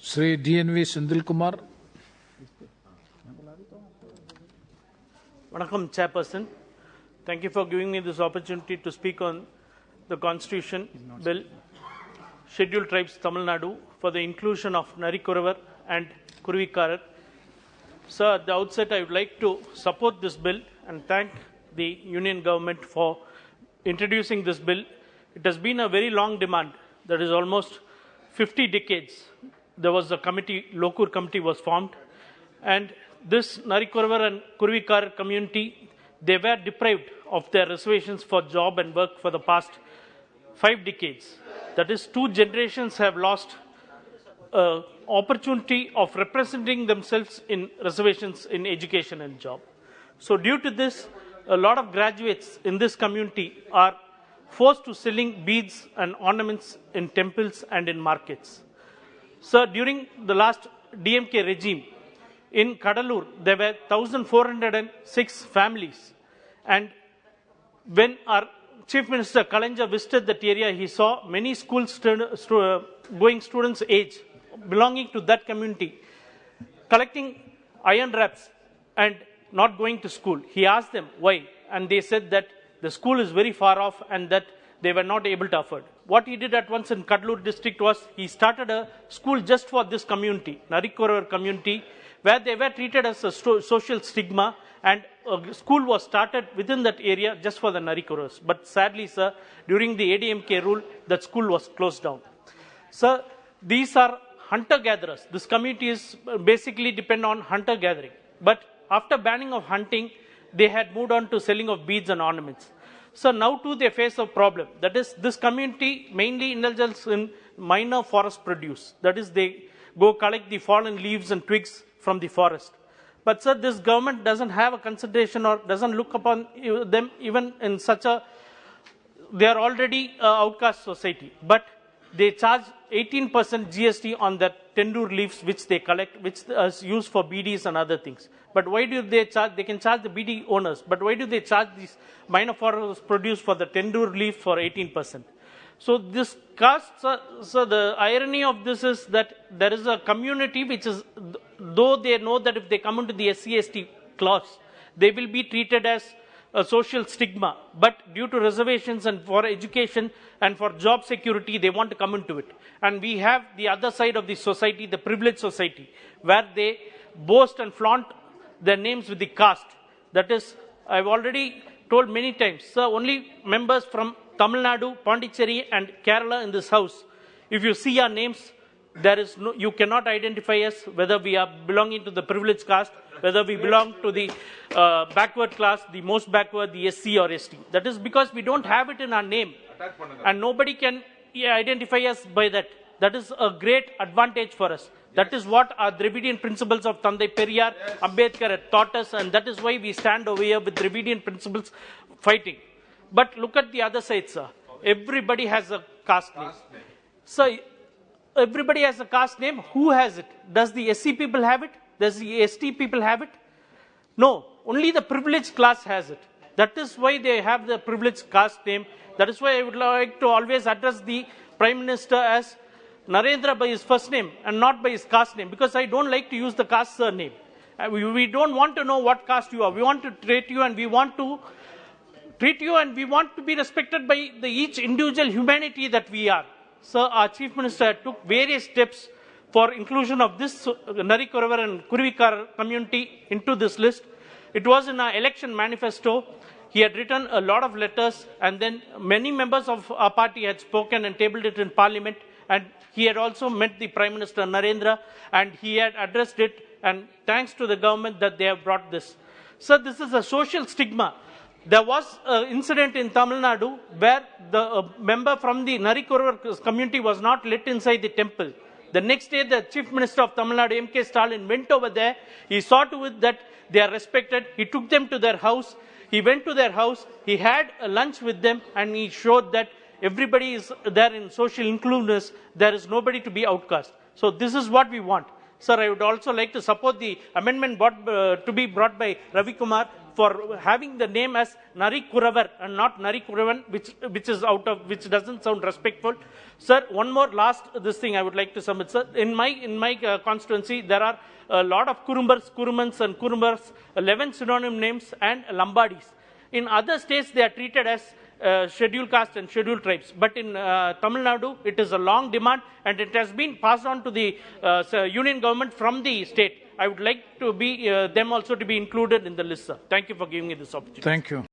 Sri DNV senthilkumar. Vanakkam, Chairperson. Thank you for giving me this opportunity to speak on the Constitution Bill, Scheduled Tribes Tamil Nadu, for the inclusion of Narikuravar and Kurvikarar. Sir, at the outset, I would like to support this bill and thank the Union Government for introducing this bill. It has been a very long demand, that is almost 50 decades. There was a committee, Lokur committee was formed, and this Narikuravar and Kurvikar community, they were deprived of their reservations for job and work for the past 5 decades. That is, 2 generations have lost opportunity of representing themselves in reservations in education and job. So due to this, a lot of graduates in this community are forced to selling beads and ornaments in temples and in markets. Sir, during the last DMK regime, in Kadalur, there were 1,406 families. And when our Chief Minister Kalanja visited that area, he saw many school going students' age belonging to that community collecting iron wraps and not going to school. He asked them why, and they said that the school is very far off and that they were not able to afford. What he did at once in Kadalur district was he started a school just for this community, Narikuravar community, where they were treated as a social stigma, and a school was started within that area just for the Narikuravars. But sadly, sir, during the ADMK rule, that school was closed down. Sir, these are hunter-gatherers. This community is basically depend on hunter-gathering. But after banning of hunting, they had moved on to selling of beads and ornaments. So now too they face a problem. That is, this community mainly indulges in minor forest produce. That is, they go collect the fallen leaves and twigs from the forest. But sir, this government doesn't have a consideration or doesn't look upon them even in such a, they are already outcast society. But they charge 18% GST on that tendur leaves which they collect, which is used for BDs and other things. But why do they charge? They can charge the BD owners, but why do they charge these minor forest produce for the tendur leaf for 18%? So this costs, so the irony of this is that there is a community which is, though they know that if they come into the SC/ST clause, they will be treated as a social stigma, but due to reservations and for education and for job security, they want to come into it. And we have the other side of the society, the privileged society, where they boast and flaunt their names with the caste. That is, I've already told many times, sir, only members from Tamil Nadu, Pondicherry and Kerala in this house, if you see our names, there is no, you cannot identify us whether we are belonging to the privileged caste, whether we belong to the backward class, the most backward, the SC or ST. That is because we don't have it in our name. And nobody can identify us by that. That is a great advantage for us. That is what our Dravidian principles of Tandai Periyar, Ambedkar had taught us, and that is why we stand over here with Dravidian principles fighting. But look at the other side, sir. Everybody has a caste name. So, everybody has a caste name. Who has it? Does the SC people have it? Does the ST people have it? No. Only the privileged class has it. That is why they have the privileged caste name. That is why I would like to always address the Prime Minister as Narendra by his first name and not by his caste name, because I don't like to use the caste surname. We don't want to know what caste you are. We want to treat you and we want to be respected by the each individual humanity that we are. Sir, our Chief Minister took various steps for inclusion of this Narikuravar and Kurvikar community into this list. It was in our election manifesto. He had written a lot of letters, and then many members of our party had spoken and tabled it in Parliament, and he had also met the Prime Minister Narendra, and he had addressed it, and thanks to the government that they have brought this. Sir, this is a social stigma. There was an incident in Tamil Nadu where the member from the Narikuravar community was not let inside the temple. The next day, the Chief Minister of Tamil Nadu, DMK Stalin, went over there. He saw to it that they are respected. He took them to their house. He went to their house. He had a lunch with them, and he showed that everybody is there in social inclusiveness. There is nobody to be outcast. So this is what we want. Sir, I would also like to support the amendment to be brought by Ravi Kumar, for having the name as Nari Kuravar and not Nari Kuravan, which doesn't sound respectful. Sir, one more last this thing I would like to submit, sir. In my constituency, there are a lot of Kurumbars, Kurumans and Kurumbars, 11 synonym names and Lambadis. In other states, they are treated as scheduled caste and scheduled tribes. But in Tamil Nadu, it is a long demand and it has been passed on to the union government from the state. I would like to be them also to be included in the list, sir. Thank you for giving me this opportunity. Thank you.